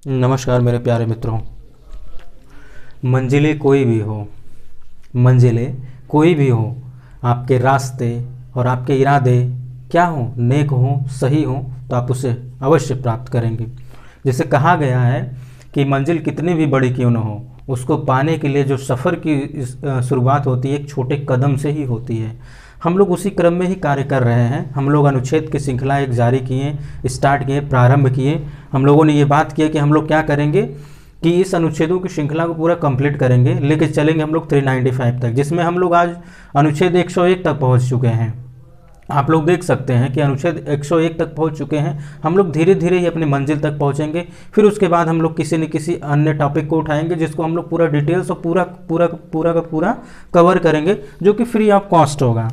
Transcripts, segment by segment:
नमस्कार मेरे प्यारे मित्रों। मंजिलें कोई भी हो, मंजिलें कोई भी हो, आपके रास्ते और आपके इरादे क्या हो, नेक हो, सही हो, तो आप उसे अवश्य प्राप्त करेंगे। जैसे कहा गया है कि मंजिल कितनी भी बड़ी क्यों न हो, उसको पाने के लिए जो सफ़र की शुरुआत होती है एक छोटे कदम से ही होती है। हम लोग उसी क्रम में ही कार्य कर रहे हैं। हम लोग अनुच्छेद की श्रृंखला एक जारी किए, स्टार्ट किए, प्रारंभ किए। हम लोगों ने ये बात किया कि हम लोग क्या करेंगे कि इस अनुच्छेदों की श्रृंखला को पूरा कंप्लीट करेंगे, लेके चलेंगे हम लोग 395 तक, जिसमें हम लोग आज अनुच्छेद 101 तक पहुंच चुके हैं। आप लोग देख सकते हैं कि अनुच्छेद 101 तक पहुंच चुके हैं। हम लोग धीरे धीरे ही अपनी मंजिल तक पहुंचेंगे। फिर उसके बाद हम लोग किसी न किसी अन्य टॉपिक को उठाएंगे जिसको हम लोग पूरा डिटेल्स और पूरा कवर करेंगे, जो कि फ्री ऑफ कॉस्ट होगा।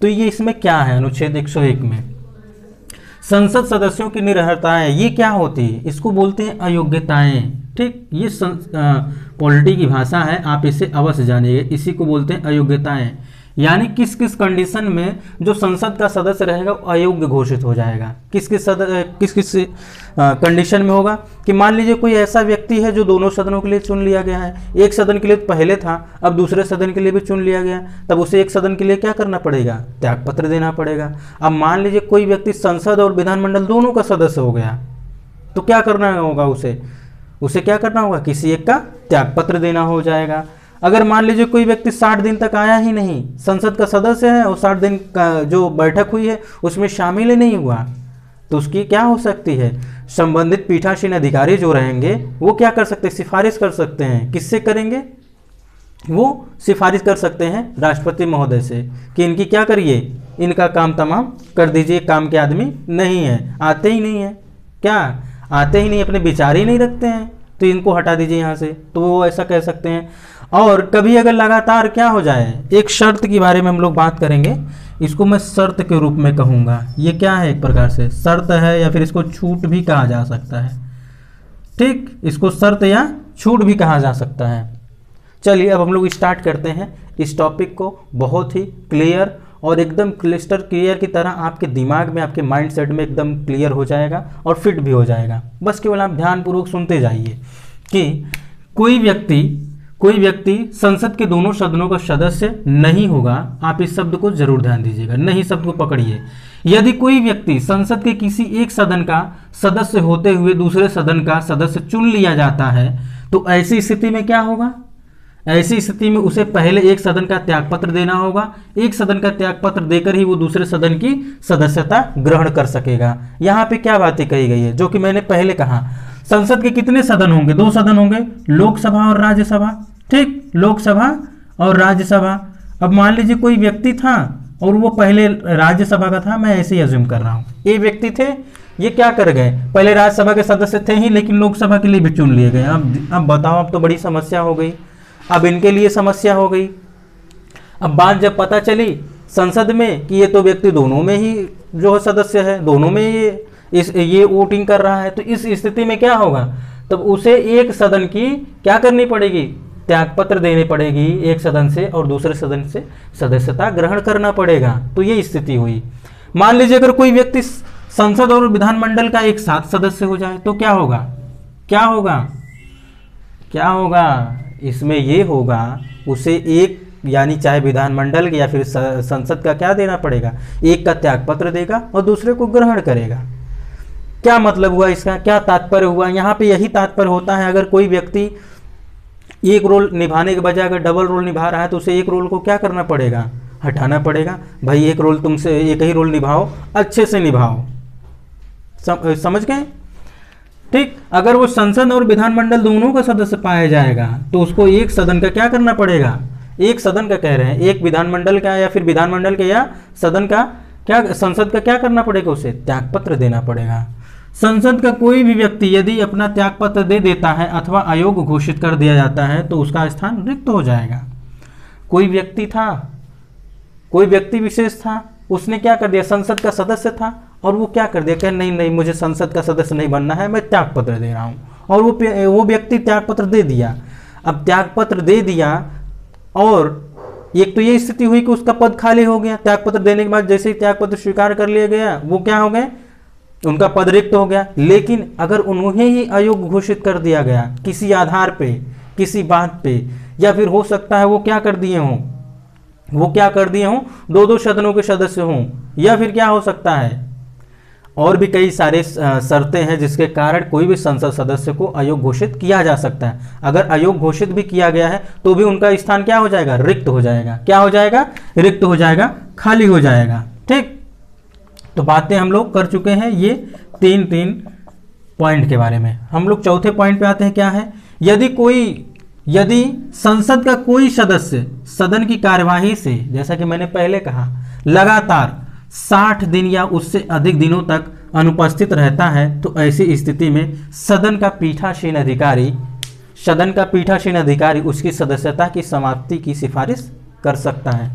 तो ये इसमें क्या है, अनुच्छेद 101 में संसद सदस्यों की निरर्हताएं, ये क्या होती है? इसको बोलते हैं अयोग्यताएं। ठीक, ये पॉलिटी की भाषा है, आप इसे अवश्य जानिए। इसी को बोलते हैं अयोग्यताएं। यानी किस किस कंडीशन में जो संसद का सदस्य रहेगा वो अयोग्य घोषित हो जाएगा। किस किस कंडीशन में होगा कि मान लीजिए कोई ऐसा व्यक्ति है जो दोनों सदनों के लिए चुन लिया गया है। एक सदन के लिए पहले था, अब दूसरे सदन के लिए भी चुन लिया गया, तब उसे एक सदन के लिए क्या करना पड़ेगा? त्यागपत्र देना पड़ेगा। अब मान लीजिए कोई व्यक्ति संसद और विधानमंडल दोनों का सदस्य हो गया, तो क्या करना होगा? उसे क्या करना होगा? किसी एक का त्यागपत्र देना हो जाएगा। अगर मान लीजिए कोई व्यक्ति 60 दिन तक आया ही नहीं, संसद का सदस्य है और 60 दिन का जो बैठक हुई है उसमें शामिल ही नहीं हुआ, तो उसकी क्या हो सकती है? संबंधित पीठासीन अधिकारी जो रहेंगे वो क्या कर सकते हैं? सिफारिश कर सकते हैं। किससे करेंगे? वो सिफारिश कर सकते हैं राष्ट्रपति महोदय से कि इनकी क्या करिए, इनका काम तमाम कर दीजिए। काम के आदमी नहीं है, आते ही नहीं है, क्या आते ही नहीं, अपने विचार ही नहीं रखते हैं, तो इनको हटा दीजिए यहाँ से। तो वो ऐसा कह सकते हैं। और कभी अगर लगातार क्या हो जाए, एक शर्त के बारे में हम लोग बात करेंगे, इसको मैं शर्त के रूप में कहूँगा। ये क्या है? एक प्रकार से शर्त है, या फिर इसको छूट भी कहा जा सकता है। ठीक, इसको शर्त या छूट भी कहा जा सकता है। चलिए अब हम लोग स्टार्ट करते हैं इस टॉपिक को। बहुत ही क्लियर और एकदम क्लिस्टर क्लियर की तरह आपके दिमाग में, आपके माइंड सेट में एकदम क्लियर हो जाएगा और फिट भी हो जाएगा। बस केवल आप ध्यानपूर्वक सुनते जाइए कि कोई व्यक्ति संसद के दोनों सदनों का सदस्य नहीं होगा। आप इस शब्द को जरूर ध्यान दीजिएगा, नहीं शब्द को पकड़िए। यदि कोई व्यक्ति संसद के किसी एक सदन का सदस्य होते हुए दूसरे सदन का सदस्य चुन लिया जाता है, तो ऐसी स्थिति में क्या होगा? ऐसी स्थिति में उसे पहले एक सदन का त्यागपत्र देना होगा। एक सदन का त्यागपत्र देकर ही वो दूसरे सदन की सदस्यता ग्रहण कर सकेगा। यहाँ पे क्या बातें कही गई है, जो कि मैंने पहले कहा, संसद के कितने सदन होंगे? 2 सदन होंगे, लोकसभा और राज्यसभा। ठीक, लोकसभा और राज्यसभा। अब मान लीजिए कोई व्यक्ति था और वो पहले राज्यसभा का था, मैं ऐसे ही अज्यूम कर रहा हूँ। ये व्यक्ति थे, ये क्या कर गए, पहले राज्यसभा के सदस्य थे ही, लेकिन लोकसभा के लिए भी चुन लिए गए। अब बताओ, अब तो बड़ी समस्या हो गई। अब इनके लिए समस्या हो गई। अब बात जब पता चली संसद में कि ये तो व्यक्ति दोनों में ही जो है सदस्य है, दोनों में ये वोटिंग कर रहा है, तो इस स्थिति में क्या होगा? तब उसे एक सदन की क्या करनी पड़ेगी? त्यागपत्र देनी पड़ेगी एक सदन से, और दूसरे सदन से सदस्यता ग्रहण करना पड़ेगा। तो ये स्थिति हुई। मान लीजिए अगर कोई व्यक्ति संसद और विधानमंडल का एक साथ सदस्य हो जाए, तो क्या होगा? क्या होगा? इसमें ये होगा, उसे एक, यानी चाहे विधानमंडल या फिर संसद का क्या देना पड़ेगा? एक का त्यागपत्र देगा और दूसरे को ग्रहण करेगा। क्या मतलब हुआ इसका? क्या तात्पर्य हुआ? यहाँ पे यही तात्पर्य होता है, अगर कोई व्यक्ति एक रोल निभाने के बजाय अगर डबल रोल निभा रहा है, तो उसे एक रोल को क्या करना पड़ेगा? हटाना पड़ेगा। भाई एक रोल तुमसे, एक ही रोल निभाओ, अच्छे से निभाओ। समझ गए? ठीक, अगर वो संसद और विधानमंडल दोनों का सदस्य पाया जाएगा, तो उसको एक सदन का क्या करना पड़ेगा? एक सदन का कह रहे हैं, एक विधानमंडल का या फिर विधानमंडल के या सदन का क्या, संसद का क्या करना पड़ेगा? उसे त्यागपत्र देना पड़ेगा। संसद का कोई भी व्यक्ति यदि अपना त्यागपत्र दे देता है अथवा अयोग्य घोषित कर दिया जाता है, तो उसका स्थान रिक्त हो जाएगा। कोई व्यक्ति था, कोई व्यक्ति विशेष था, उसने क्या कर दिया? संसद का सदस्य था और वो क्या कर दिया? कह नहीं, मुझे संसद का सदस्य नहीं बनना है, मैं त्यागपत्र दे रहा हूँ। और वो व्यक्ति त्यागपत्र दे दिया। अब त्यागपत्र दे दिया, और एक तो ये स्थिति हुई कि उसका पद खाली हो गया। त्यागपत्र देने के बाद जैसे ही त्यागपत्र स्वीकार कर लिया गया, वो क्या हो गए? उनका पद रिक्त हो गया। लेकिन अगर उन्हें ही अयोग्य घोषित कर दिया गया किसी आधार पे, किसी बात पे, या फिर हो सकता है वो क्या कर दिए हों, दो दो सदनों के सदस्य हों, या फिर क्या हो सकता है और भी कई सारे शर्तें हैं जिसके कारण कोई भी संसद सदस्य को अयोग्य घोषित किया जा सकता है। अगर अयोग्य घोषित भी किया गया है तो भी उनका स्थान क्या हो जाएगा, रिक्त हो जाएगा। क्या हो जाएगा, रिक्त हो जाएगा, खाली हो जाएगा। ठीक, तो बातें हम लोग कर चुके हैं ये तीन पॉइंट के बारे में। हम लोग चौथे पॉइंट पे आते हैं। क्या है, यदि संसद का कोई सदस्य सदन की कार्यवाही से, जैसा कि मैंने पहले कहा, लगातार 60 दिन या उससे अधिक दिनों तक अनुपस्थित रहता है तो ऐसी स्थिति में सदन का पीठासीन अधिकारी उसकी सदस्यता की समाप्ति की सिफारिश कर सकता है।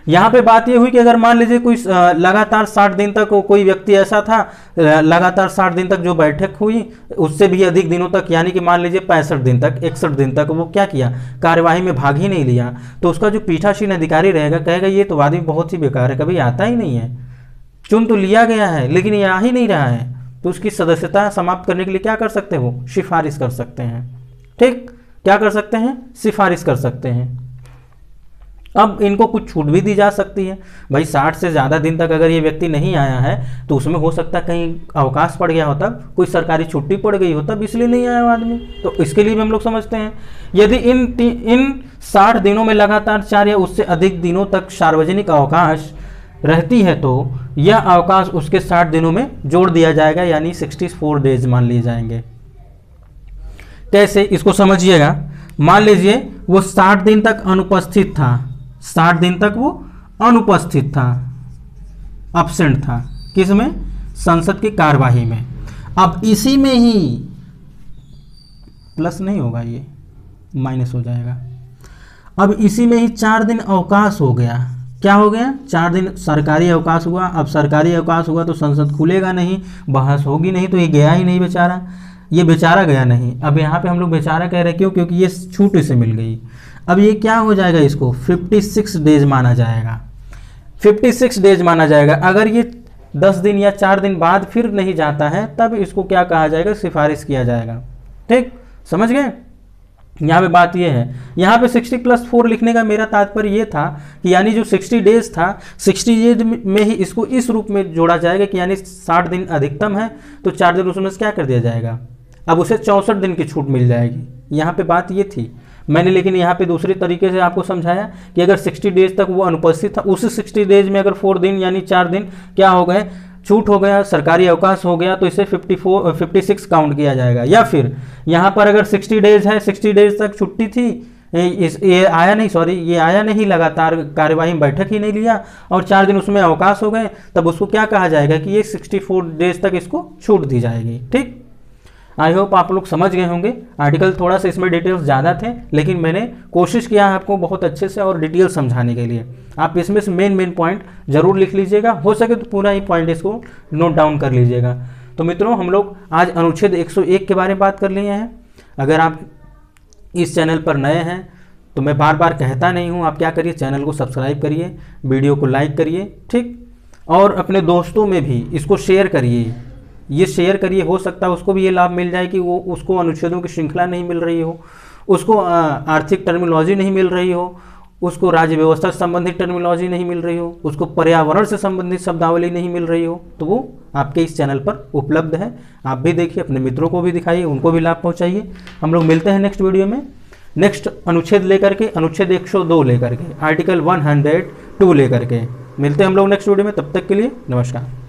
यहाँ पे बात ये हुई कि अगर मान लीजिए कोई लगातार 60 दिन तक कोई व्यक्ति ऐसा था, लगातार 60 दिन तक जो बैठक हुई उससे भी अधिक दिनों तक, यानी कि मान लीजिए 65 दिन तक, 61 दिन तक वो क्या किया, कार्यवाही में भाग ही नहीं लिया, तो उसका जो पीठासीन अधिकारी रहेगा कहेगा ये तो आदमी बहुत ही बेकार है, कभी आता ही नहीं है, चुन तो लिया गया है लेकिन ये आ ही नहीं रहा है, तो उसकी सदस्यता समाप्त करने के लिए क्या कर सकते हैं, वो सिफारिश कर सकते हैं। ठीक, क्या कर सकते हैं, सिफारिश कर सकते हैं। अब इनको कुछ छूट भी दी जा सकती है। भाई 60 से ज़्यादा दिन तक अगर ये व्यक्ति नहीं आया है तो उसमें हो सकता है कहीं अवकाश पड़ गया हो, तब कोई सरकारी छुट्टी पड़ गई हो, तब इसलिए नहीं आया वो आदमी, तो इसके लिए भी हम लोग समझते हैं। यदि इन 60 दिनों में लगातार 4 या उससे अधिक दिनों तक सार्वजनिक अवकाश रहती है तो यह अवकाश उसके 60 दिनों में जोड़ दिया जाएगा, यानी 64 डेज मान लिए जाएंगे। कैसे, इसको समझिएगा। मान लीजिए वो 60 दिन तक अनुपस्थित था, 60 दिन तक वो अनुपस्थित था, एब्सेंट था, किसमें, संसद की कार्यवाही में। अब इसी में ही प्लस नहीं होगा, ये माइनस हो जाएगा। अब इसी में ही 4 दिन अवकाश हो गया। क्या हो गया, 4 दिन सरकारी अवकाश हुआ। अब सरकारी अवकाश हुआ तो संसद खुलेगा नहीं, बहस होगी नहीं, तो ये गया ही नहीं बेचारा, ये बेचारा गया नहीं। अब यहाँ पे हम लोग बेचारा कह रहे क्यों, क्योंकि ये छूट इसे मिल गई। अब ये क्या हो जाएगा, इसको 56 डेज माना जाएगा, 56 डेज माना जाएगा। अगर ये 10 दिन या 4 दिन बाद फिर नहीं जाता है तब इसको क्या कहा जाएगा, सिफारिश किया जाएगा। ठीक, समझ गए। यहाँ पे बात ये है, यहाँ पे 60+4 लिखने का मेरा तात्पर्य ये था कि यानी जो 60 डेज था, 60 डेज में ही इसको इस रूप में जोड़ा जाएगा कि यानी 60 दिन अधिकतम है तो 4 दिन उसमें से क्या कर दिया जाएगा, अब उसे 64 दिन की छूट मिल जाएगी। यहाँ पे बात ये थी मैंने, लेकिन यहाँ पे दूसरे तरीके से आपको समझाया कि अगर 60 डेज तक वो अनुपस्थित था, उस 60 डेज में अगर 4 दिन यानी 4 दिन क्या हो गए, छूट हो गया, सरकारी अवकाश हो गया, तो इसे 56 काउंट किया जाएगा। या फिर यहाँ पर अगर 60 डेज है, 60 डेज तक छुट्टी थी, ये आया नहीं, लगातार कार्यवाही में बैठक ही नहीं लिया और 4 दिन उसमें अवकाश हो गए, तब उसको क्या कहा जाएगा कि ये 64 डेज तक इसको छूट दी जाएगी। ठीक, आई होप आप लोग समझ गए होंगे। आर्टिकल थोड़ा सा इसमें डिटेल्स ज़्यादा थे, लेकिन मैंने कोशिश किया है आपको बहुत अच्छे से और डिटेल समझाने के लिए। आप इसमें से मेन पॉइंट जरूर लिख लीजिएगा, हो सके तो पूरा ही पॉइंट इसको नोट डाउन कर लीजिएगा। तो मित्रों, हम लोग आज अनुच्छेद 101 के बारे में बात कर लिए हैं। अगर आप इस चैनल पर नए हैं तो मैं बार बार कहता नहीं हूँ, आप क्या करिए, चैनल को सब्सक्राइब करिए, वीडियो को लाइक करिए, ठीक, और अपने दोस्तों में भी इसको शेयर करिए, ये शेयर करिए। हो सकता है उसको भी ये लाभ मिल जाए कि वो उसको अनुच्छेदों की श्रृंखला नहीं मिल रही हो, उसको आर्थिक टर्मिनोलॉजी नहीं मिल रही हो, उसको राज्य व्यवस्था से संबंधित टर्मिनोलॉजी नहीं मिल रही हो, उसको पर्यावरण से संबंधित शब्दावली नहीं मिल रही हो, तो वो आपके इस चैनल पर उपलब्ध है। आप भी देखिए, अपने मित्रों को भी दिखाइए, उनको भी लाभ पहुँचाइए। हम लोग मिलते हैं नेक्स्ट वीडियो में, नेक्स्ट अनुच्छेद लेकर के, अनुच्छेद 102 लेकर के, आर्टिकल 102 लेकर के मिलते हैं हम लोग नेक्स्ट वीडियो में। तब तक के लिए नमस्कार।